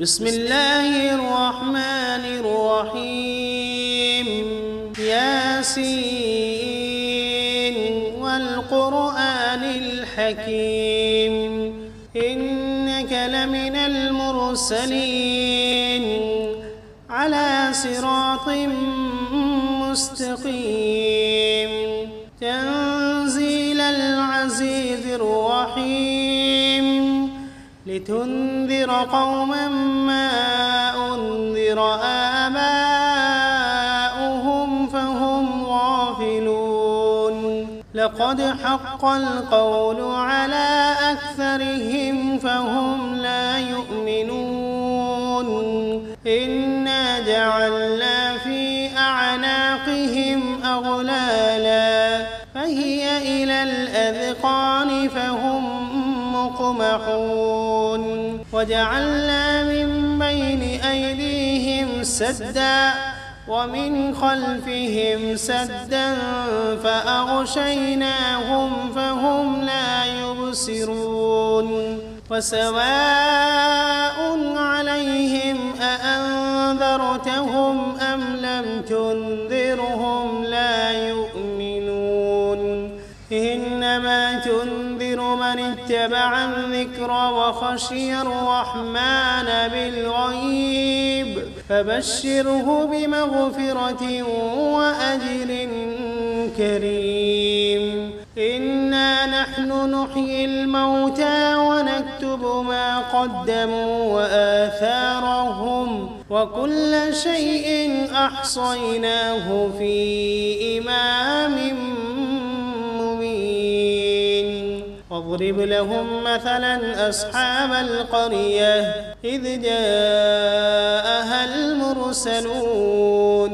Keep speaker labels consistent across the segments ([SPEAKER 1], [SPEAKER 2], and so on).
[SPEAKER 1] بسم الله الرحمن الرحيم ياسين والقرآن الحكيم إنك لمن المرسلين على صراط مستقيم تنزيل العزيز الرحيم لتنذر قوما ما أنذر آباؤهم فهم غافلون لقد حق القول على أكثرهم فهم لا يؤمنون إنا جعلنا في أعناقهم أغلالا فهي إلى الأذقان فهم مقمحون وجعلنا من بين أيديهم سدا ومن خلفهم سدا فأغشيناهم فهم لا يبصرون وسواء عليهم أأنذرتهم أم لم تنذرهم لا يؤمنون إنما تنذر من اتبع الذكر وخشي الرحمن بالغيب فبشره بمغفرة وأجر كريم إنا نحن نحيي الموتى ونكتب ما قدموا وآثارهم وكل شيء أحصيناه في إمام واضرب لهم مثلا أصحاب القرية إذ جاءها المرسلون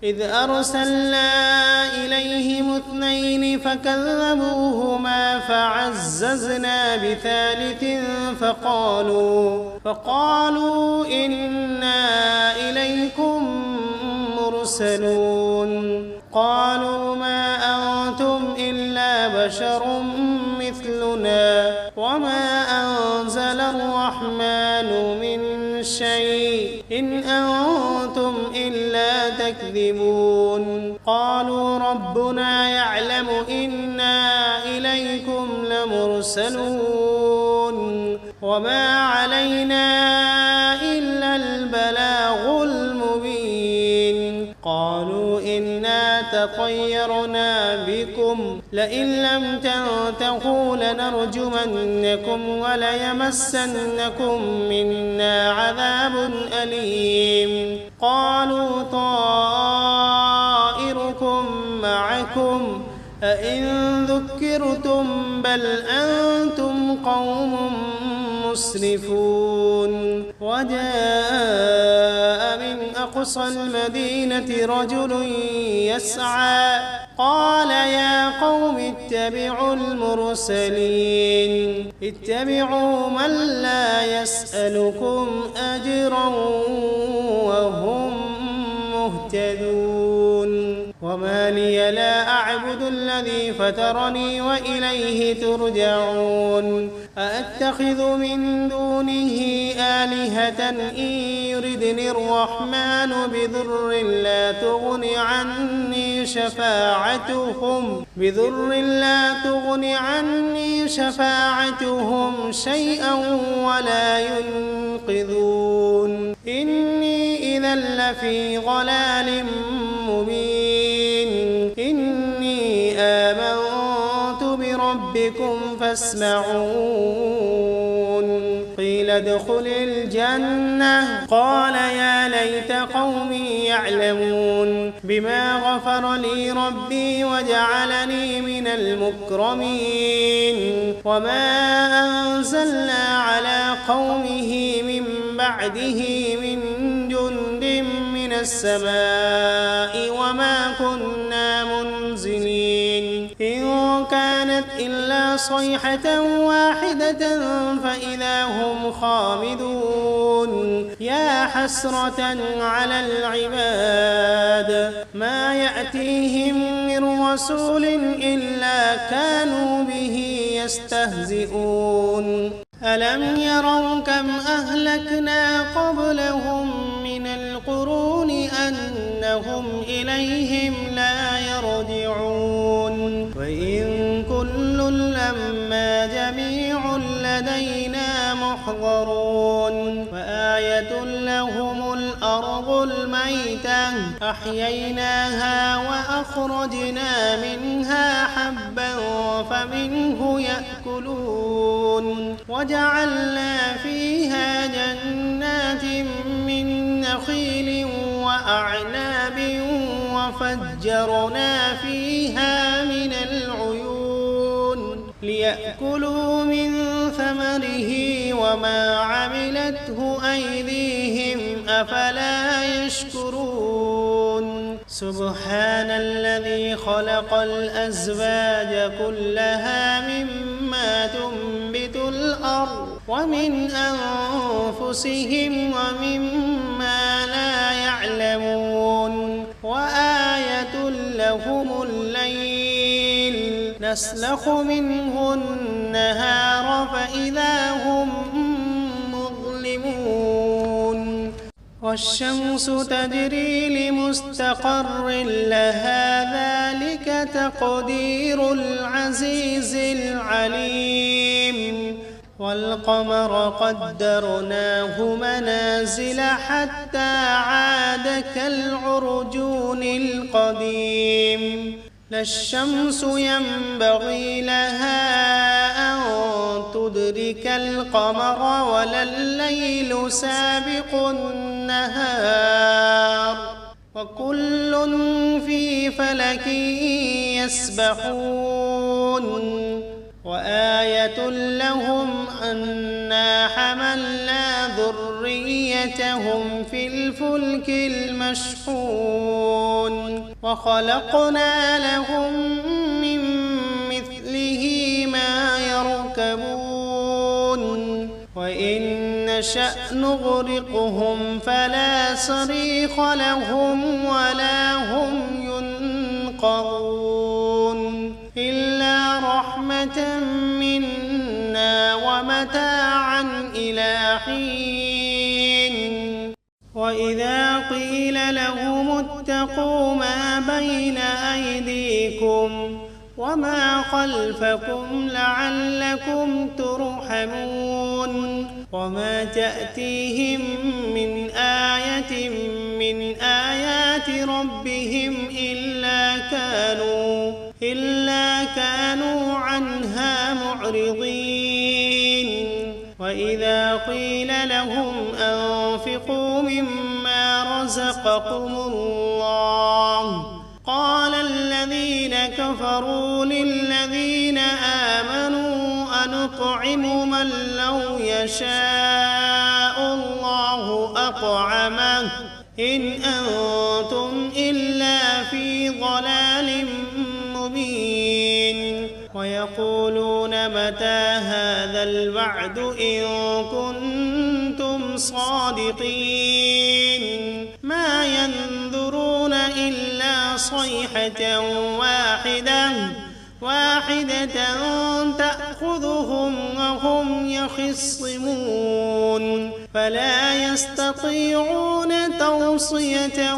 [SPEAKER 1] إذ أرسلنا إليهم 2 فكذبوهما فعززنا بثالث فقالوا إنا إليكم مرسلون قالوا ما أنتم إلا بشر مثلنا وما أنزل الرحمن من شيء إن أنتم إلا تكذبون قالوا ربنا يعلم إنا إليكم لمرسلون وما علينا إلا البلاغ المبين قالوا إنا تطيرنا بكم لئن لم تنتهوا لنرجمنكم وليمسنكم منا عذاب أليم قالوا طائركم معكم أئن ذكرتم بل أنتم قوم مسرفون وجاء من أقصى المدينة رجل يسعى قال يا قوم اتبعوا المرسلين اتبعوا من لا يسألكم أجرا وهم مهتدون وما لي لا أعبد الذي فطرني وإليه ترجعون أأتخذ من دونه آلهة إن يردني الرحمن بضر لا تغن عني شفاعتهم شيئا ولا ينقذون إني إذا لفي ضلال مبين إني آمنت بربكم فاسمعون قيل ادخل الجنة قال يا ليت قومي يعلمون بما غفر لي ربي وجعلني من المكرمين وما أنزلنا على قومه من بعده من جند من السماء وما كنا منزلين إن كانت إلا صيحة واحدة فإذا هم خامدون يا حسرة على العباد ما يأتيهم من رسول إلا كانوا به يستهزئون ألم يروا كم أهلكنا قبلهم من القرون أنهم إليهم لا يرجعون وإن كل لما جميع لدينا محضرون وآية لهم الأرض الميتة أحييناها وأخرجنا منها حبا فمنه يأكلون وجعلنا فيها جنات من نخيل وأعناب وفجرنا فيها من العيون ليأكلوا من ثمره وما عملته أيديهم أفلا يشكرون سبحان الذي خلق الأزواج كلها مما تنبت الأرض ومن أنفسهم ومما لا يعلمون وآية لهم الليل نسلخ منه النهار فإذا هم مظلمون والشمس تجري لمستقر لها ذلك تقدير العزيز العليم والقمر قدرناه منازل حتى عاد كالعرجون القديم لا الشمس ينبغي لها أن تدرك القمر ولا الليل سابق النهار وكل في فلك يسبحون وآية لهم أنا حملنا ذريتهم في الفلك المشحون وخلقنا لهم من مثله ما يركبون وإن نشأ نغرقهم فلا صريخ لهم ولا هم ينقذون إلا رحمة منا ومتاعا إلى حين وإذا قيل لهم اتقوا ما بين أيديكم وما خلفكم لعلكم ترحمون وما تأتيهم من آية من آيات ربهم إلا كانوا عنها معرضين وإذا قيل لهم أنفقوا مما رزقكم الله قال الذين كفروا للذين آمنوا أنطعم من لو يشاء الله أطعمه إن أنتم إلا في ضلال مبين ويقولون متى هذا الوعد إن كنتم صادقين ما ينظرون إلا صيحة واحدة تأخذهم وهم يخصمون فلا يستطيعون توصية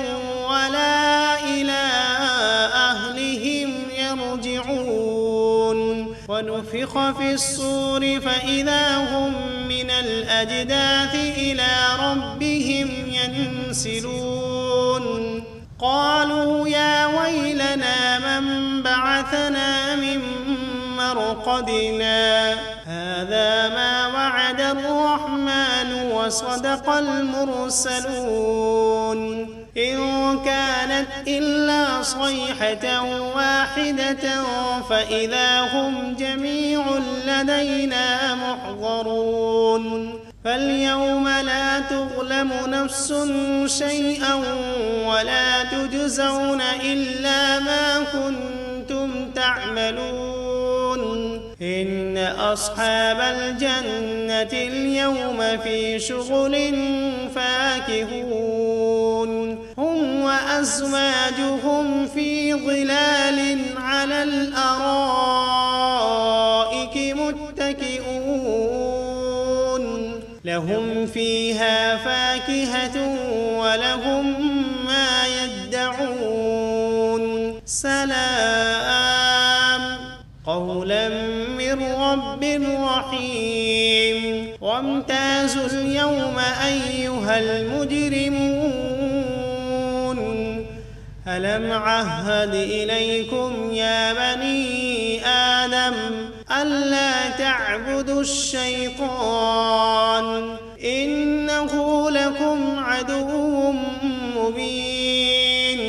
[SPEAKER 1] ولا إلى أهلهم يرجعون ونفخ في الصور فإذا هم من الأجداث إلى ربهم ينسلون قالوا يا ويلنا من بعثنا من مرقدنا هذا ما وعد الرحمن وصدق المرسلون إن كانت إلا صيحة واحدة فإذا هم جميع لدينا محضرون فاليوم لا تظلم نفس شيئا ولا تجزون إلا ما كنتم تعملون إن أصحاب الجنة اليوم في شغل فاكهون هم وأزواجهم في ظلال على الأرائك متكئون فيها فاكهة ولهم ما يدعون سلام قولا من رب رحيم وامتازوا اليوم أيها المجرمون ألم عهد إليكم يا بني آدم ألا تعبدوا الشيطان إنه لكم عدو مبين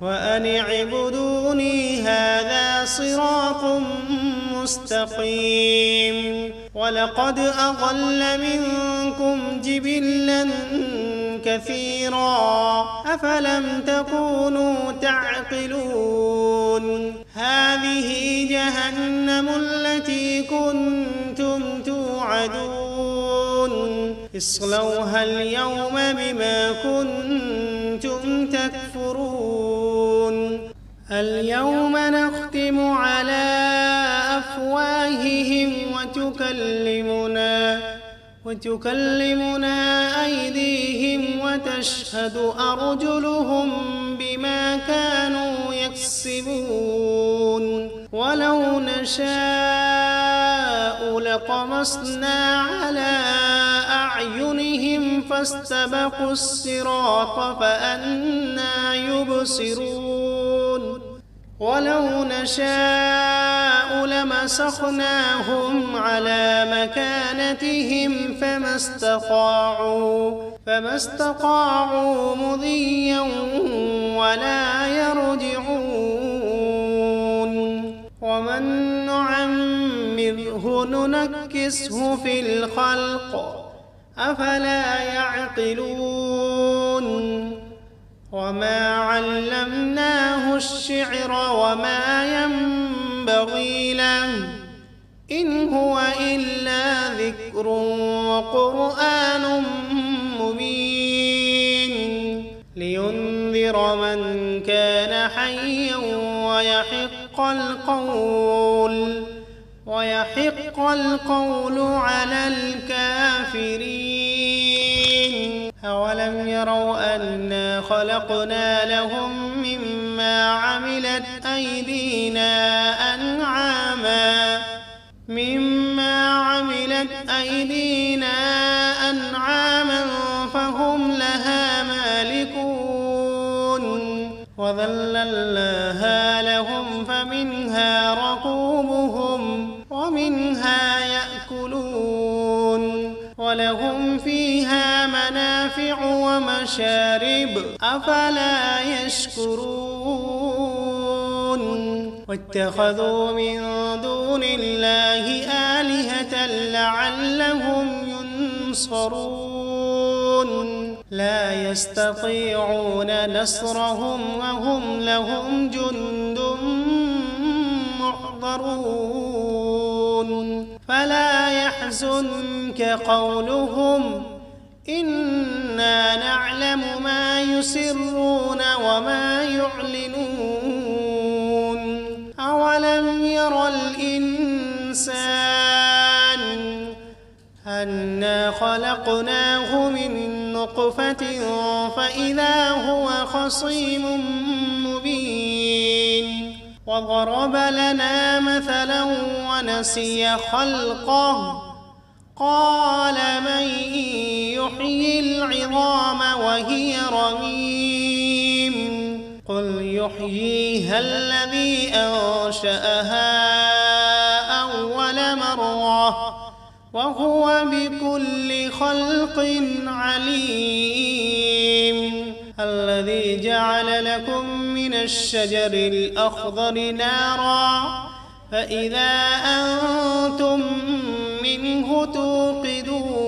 [SPEAKER 1] وأن اعبدوني هذا صراط مستقيم ولقد أضل منكم جبلا كثيرا أفلم تكونوا تعقلون هذه جهنم التي كنتم توعدون اصلوها اليوم بما كنتم تكفرون اليوم نختم على أفواههم وتكلمنا أيديهم وتشهد أرجلهم بما كانوا يكسبون ولو نشاء لطمسنا على أعينهم فاستبقوا الصراط فأنى يبصرون ولو نشاء لمسخناهم على مكانتهم فما استطاعوا مضيا ولا يرجعون ومن نعمره ننكسه في الخلق أفلا يعقلون وما علمناه الشعر وما ينبغي له إن هو إلا ذكر وقرآن مبين لينذر من كان حيا ويحق القول على الكافرين أولم يروا أنا خلقنا لهم مما عملت أيدينا أنعاما فهم لها مالكون وذللناها لهم فمنها ركوبهم ومنها يأكلون ولهم فيها منافع ومشارب أفلا يشكرون واتخذوا من دون الله آلهة لعلهم ينصرون لا يستطيعون نصرهم وهم لهم جند محضرون فلا يحزنك قولهم إنا نعلم ما يسرون وما يعلنون أولم ير الإنسان أنا خلقناه من نطفة فإذا هو خصيم مبين وضرب لنا مثلا ونسي خلقه قال من يحيي العظام وهي رميم قل يحييها الذي أنشأها أول مرة وهو بكل خلق عليم الذي جعل لكم من الشجر الأخضر نارا فإذا أنتم منه توقدون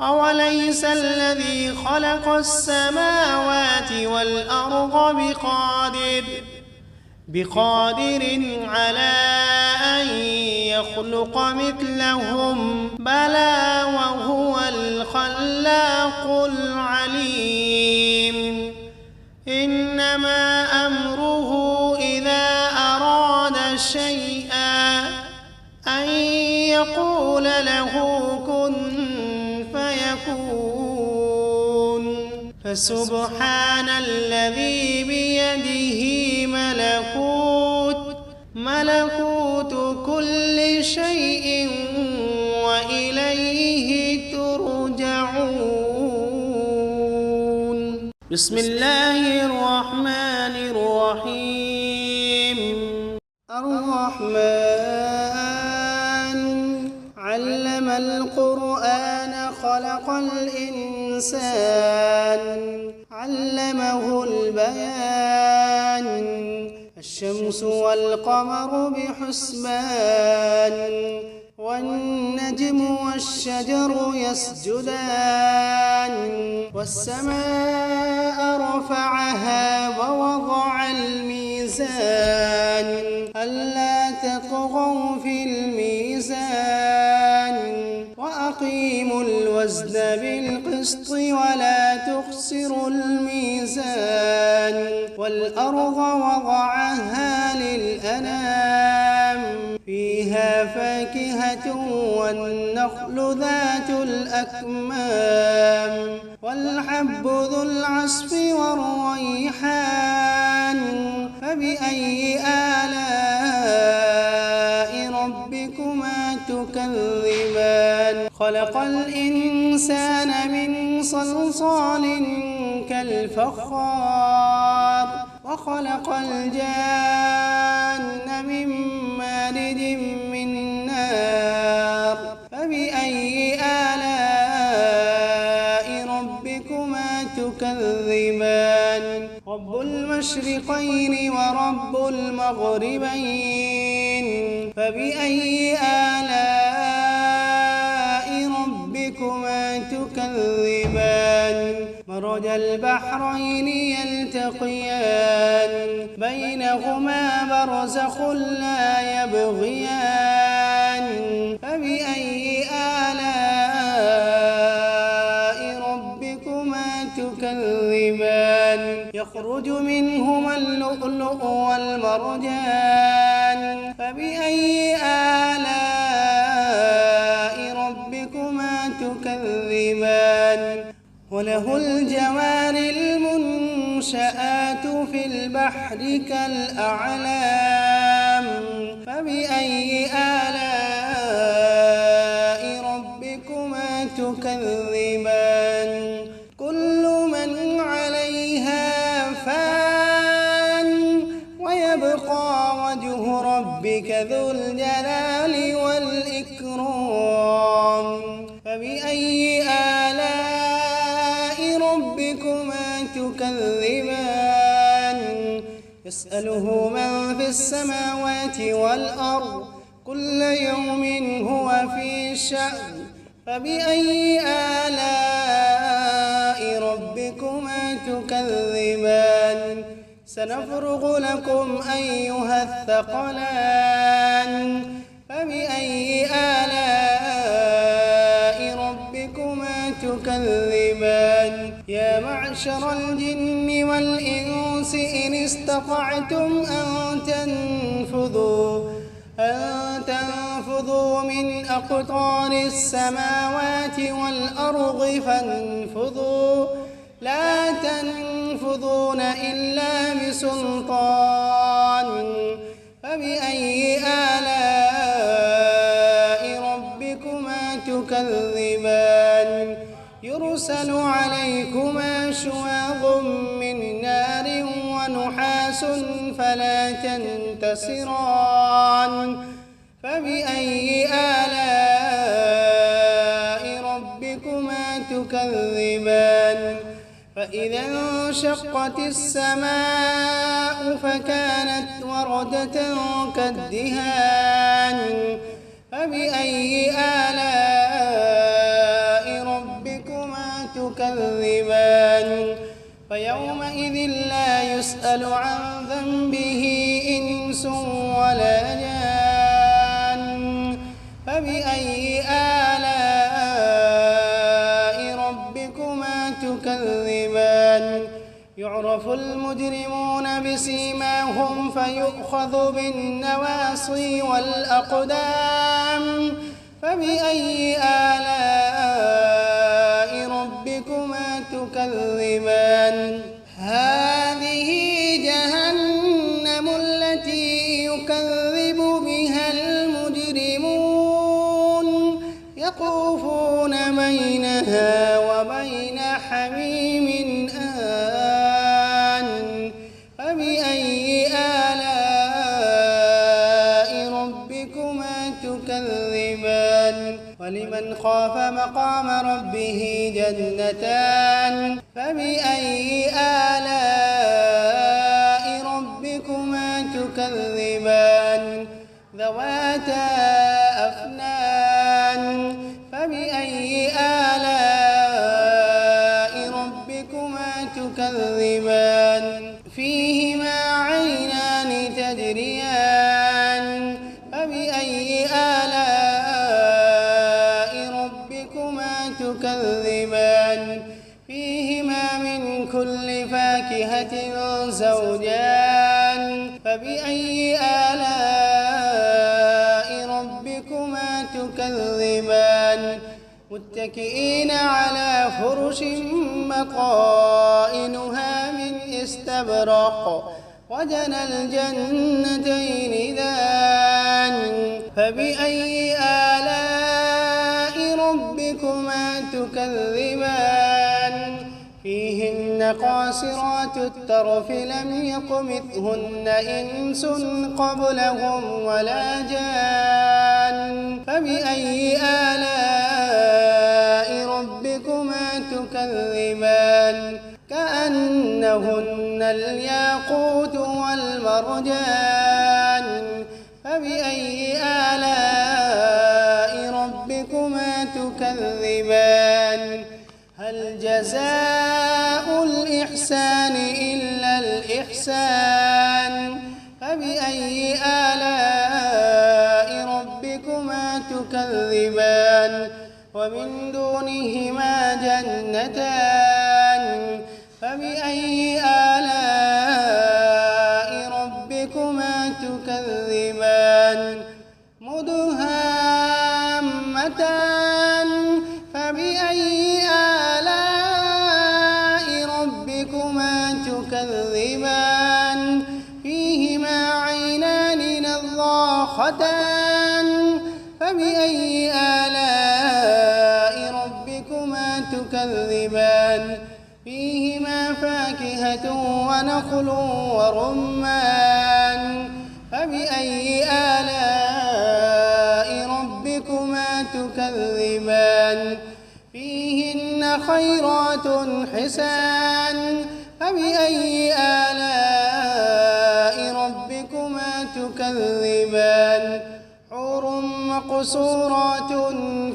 [SPEAKER 1] أوليس الذي خلق السماوات والأرض بقادر على أن يخلق مثلهم بلى وهو الخلاق العليم إنما أمره إذا أراد شيئا أن يقول له كن فسبحان الذي بيده ملكوت كل شيء وإليه ترجعون. بسم الله الرحمن الرحيم. الرحمن علم القرآن خلق الإنسان علمه البيان الشمس والقمر بحسبان والنجم والشجر يسجدان والسماء رفعها ووضع الميزان ألا تطغوا في الميزان وأقيموا الوزن بالقسط ولا تخسروا الميزان والأرض وضعها للأنام فيها فاكهة والنخل ذات الأكمام والحب ذو العصف والريحان فبأي آلاء ربكما تكذبان خلق الإنسان من صلصال كالفخار وخلق الجان من مارد من نار فبأي آلاء ربكما تكذبان رب المشرقين ورب المغربين فبأي آلاء ربكما تكذبان مرج البحرين يلتقيان بينهما برزخ لا يبغيان فبأي آلاء ربكما تكذبان يخرج منهما اللؤلؤ والمرجان فبأي آلاء ربكما تكذبان وله الجوار المنشآت في البحر كالأعلام فبأي آلاء ربكما تكذبان كل من عليها فان ويبقى وجه ربك ذو الجلال والإكرام فبأي آلاء ربكما تكذبان يسأله من في السماوات والأرض كل يوم هو في شأن فبأي آلاء ربكما تكذبان سنفرغ لكم أيها الثقلان فبأي آلاء ربكما تكذبان يا معشر الجن والإنس إن استطعتم أن تنفذوا من أقطار السماوات والأرض فانفذوا لا تنفذون إلا بسلطان فبأي آلاء ربكما تكذبان يرسل عليكما شواظ من نار ونحاس فلا تنتصران فبأي آلاء ربكما تكذبان فإذا انشقت السماء فكانت وردة كالدهان فبأي آلاء ربكما تكذبان فيومئذ لا يسأل عن ذنبه إنس ولا جان فبأي آلاء ربكما تكذبان يعرف المجرمون بسيماهم فيؤخذ بالنواصي والأقدام فبأي آلاء ربكما تكذبان هذه جهنم التي يكذب بها المجرمون يطوفون بينها وبين حميم آن فبأي آلاء ربكما تكذبان ولمن خاف مقام ربه جنتان فبأي آلاء ربكما تكذبان ذواتا أفنان فبأي آلاء ربكما تكذبان فيهما عينان تجريان فبأي آلاء ربكما تكذبان فيهما من كل فاكهة زوجان فبأي آلاء ربكما تكذبان متكئين على فرش بطائنها من استبرق وجنى الجنتين دان فبأي آلاء ربكما تكذبان فيهن قاصرات الطرف لم يطمثهن إنس قبلهم ولا جان فبأي آلاء ربكما تكذبان كأنهن الياقوت والمرجان فبأي آلاء ربكما تكذبان هل جزاء الإحسان إلا الإحسان فبأي آلاء ربكما تكذبان ومن دونهما جنتان فبأي آلاء ربكما تكذبان مدهامتان فبأي آلاء ربكما تكذبان فيهما عينان نضاختان فبأي آلاء ربكما تكذبان فيهما فاكهة ونخل ورمان فبأي آلاء ربكما تكذبان فيهن خيرات حسان فبأي آلاء ربكما تكذبان حور مقصورات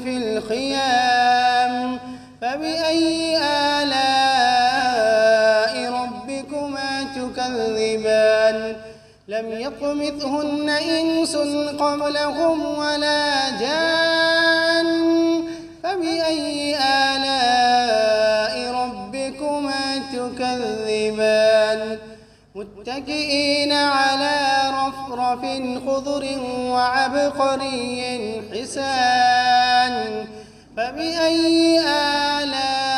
[SPEAKER 1] في الخيام فبأي آلاء ربكما تكذبان لم يطمثهن إنس قبلهم ولا جان فبأي آلاء ربكما تكذبان متكئين على رفرف خضر وعبقري حسان فبأي آلاء